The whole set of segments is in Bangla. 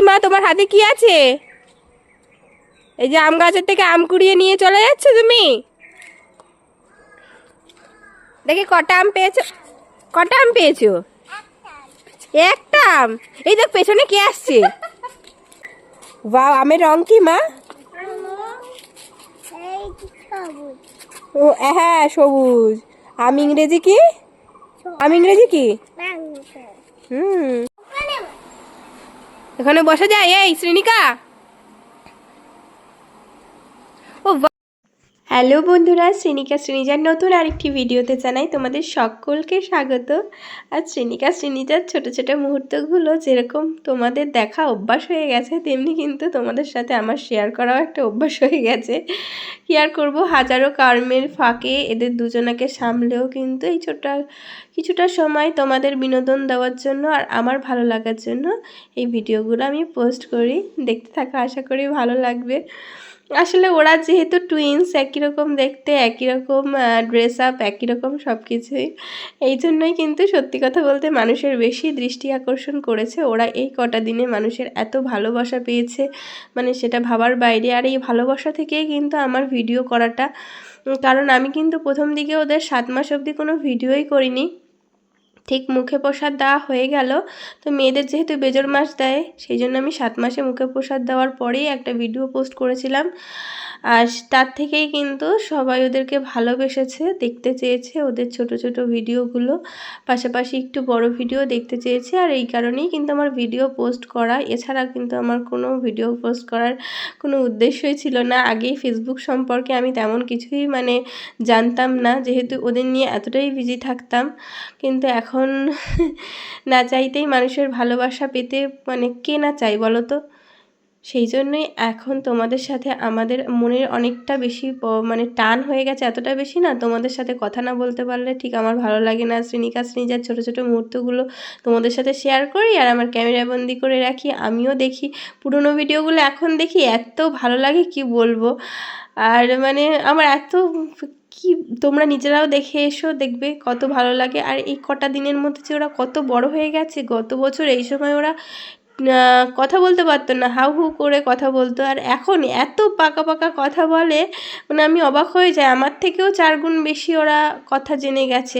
মা, তোমার হাতে কি আছে? এই যে আম গাছের থেকে আম কুড়িয়ে নিয়ে চলে যাচ্ছ তুমি। দেখি কটা আম পেয়েছো? কটা আম পেয়েছো? একটা আম। এই দেখ পেছনে কে আসছে। বাহ, আমের রং কি মা? ও হ্যাঁ, সবুজ। আম ইংরেজি কি? আম ইংরেজি কি? হুম, এখানে বসা যায় এই শ্রেণিকা? ও হ্যালো বন্ধুরা, শ্রেণিকা শ্রেণিজার নতুন আরেকটি ভিডিওতে জানাই তোমাদের সকলকে স্বাগত। আর শ্রেণিকা শ্রেণিজার ছোট ছোট মুহূর্তগুলো যেরকম তোমাদের দেখা অভ্যাস হয়ে গেছে, তেমনি কিন্তু তোমাদের সাথে আমার শেয়ার করাও একটা অভ্যাস হয়ে গেছে। কি আর করবো, হাজারো কর্মের ফাঁকে এদের দুজনাকে সামলেও কিন্তু এই ছোট কিছুটা সময় তোমাদের বিনোদন দেওয়ার জন্য আর আমার ভালো লাগার জন্য এই ভিডিওগুলো আমি পোস্ট করি। দেখতে থাকো, আশা করি ভালো লাগবে। আসলে ওরা যেহেতু টুইন্স, একই রকম দেখতে, একই রকম ড্রেস আপ, একই রকম সব কিছুই, এই জন্যই কিন্তু সত্যি কথা বলতে মানুষের বেশি দৃষ্টি আকর্ষণ করেছে। ওরা এই কটা দিনে মানুষের এত ভালোবাসা পেয়েছে, মানে সেটা ভাবার বাইরে। আর এই ভালোবাসা থেকেই কিন্তু আমার ভিডিও করাটা, কারণ আমি কিন্তু প্রথম দিকে ওদের 7 মাস অবধি কোনো ভিডিওই করিনি। ঠিক মুখে প্রসাদ দেওয়া হয়ে গেল, তো মেয়েদের যেহেতু বেজোড় মাস দেয়, সেই জন্য আমি 7 মাসে মুখে প্রসাদ দেওয়ার পরেই একটা ভিডিও পোস্ট করেছিলাম। আর তার থেকেই কিন্তু সবাই ওদেরকে ভালোবেসেছে, দেখতে চেয়েছে ওদের ছোট ছোট ভিডিওগুলো, পাশাপাশি একটু বড় ভিডিও দেখতে চেয়েছে। আর এই কারণেই কিন্তু আমার ভিডিও পোস্ট করা, এছাড়া কিন্তু আমার কোনো ভিডিও পোস্ট করার কোনো উদ্দেশ্যই ছিল না। আগেই ফেসবুক সম্পর্কে আমি তেমন কিছুই মানে জানতাম না, যেহেতু ওদের নিয়ে এতটাই বিজি থাকতাম। কিন্তু এখন না চাইতেই মানুষের ভালোবাসা পেতে, মানে কে না চাই বলো তো? সেই জন্যই এখন তোমাদের সাথে আমাদের মনের অনেকটা বেশি মানে টান হয়ে গেছে, এতটা বেশি না, তোমাদের সাথে কথা না বলতে পারলে ঠিক আমার ভালো লাগে না। শ্রেণিকা শ্রেণিজার ছোটো ছোটো মুহূর্তগুলো তোমাদের সাথে শেয়ার করি আর আমার ক্যামেরা বন্দি করে রাখি, আমিও দেখি। পুরনো ভিডিওগুলো এখন দেখি, এত ভালো লাগে কি বলবো। আর মানে আমার এত কি, তোমরা নিজেরাও দেখে এসো, দেখবে কত ভালো লাগে। আর এই কটা দিনের মধ্যে যে ওরা কত বড় হয়ে গেছে। গত বছর এই সময় ওরা কথা বলতে পারতো না, হাউ হু করে কথা বলতো, আর এখন এত পাকা পাকা কথা বলে, মানে আমি অবাক হয়ে যাই। আমার থেকেও 4 গুণ বেশি ওরা কথা জেনে গেছে।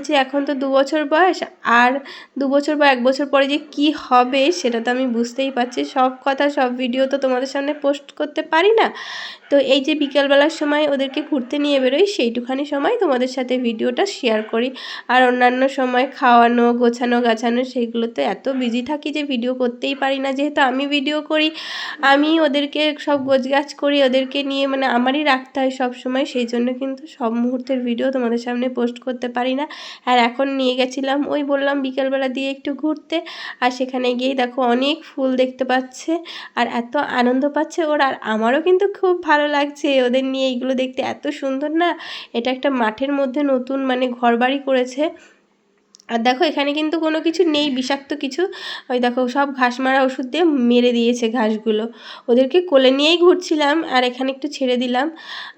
যে এখন তো 2 বছর বয়স, আর 2 বছর বা 1 বছর পরে যে কি হবে সেটা তো আমি বুঝতেই পারছি। সব কথা সব ভিডিও তো তোমাদের সামনে পোস্ট করতে পারি না। তো এই যে বিকেলবেলার সময় ওদেরকে ঘুরতে নিয়ে বেরোই, সেইটুখানি সময় তোমাদের সাথে ভিডিওটা শেয়ার করি। আর অন্যান্য সময় খাওয়ানো, গোছানো গাছানো, সেইগুলোতে এত বিজি থাকি যে ভিডিও করতেই পারি না। যেহেতু আমি ভিডিও করি, আমি ওদেরকে সব গোছগাছ করি, ওদেরকে নিয়ে মানে আমারই রাখতে হয় সব সময়, সেই জন্য কিন্তু সব মুহূর্তের ভিডিও তোমাদের সামনে পোস্ট করতে পারি না। আর এখন নিয়ে গেছিলাম, ওই বললাম বিকেলবেলা দিয়ে একটু ঘুরতে, আর সেখানে গিয়েই দেখো অনেক ফুল দেখতে পাচ্ছে আর এত আনন্দ পাচ্ছে ওরা। আর আমারও কিন্তু খুব ভালো লাগছে ওদের নিয়ে এইগুলো দেখতে, এত সুন্দর না। এটা একটা মাঠের মধ্যে নতুন মানে ঘরবাড়ি করেছে। আর দেখো এখানে কিন্তু কোনো কিছু নেই বিষাক্ত কিছু, ওই দেখো সব ঘাস মারা ওষুধ দিয়ে মেরে দিয়েছে ঘাসগুলো। ওদেরকে কোলে নিয়েই ঘুরছিলাম আর এখানে একটু ছেড়ে দিলাম।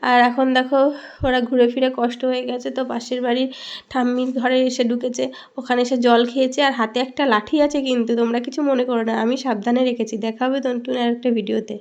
আর এখন দেখো ওরা ঘুরে ফিরে কষ্ট হয়ে গেছে, তো পাশের বাড়ির ঠাম্মির ঘরে এসে ঢুকেছে, ওখানে এসে জল খেয়েছে। আর হাতে একটা লাঠি আছে, কিন্তু তোমরা কিছু মনে করো না, আমি সাবধানে রেখেছি। দেখাবে তো নতুন আর একটা ভিডিওতে।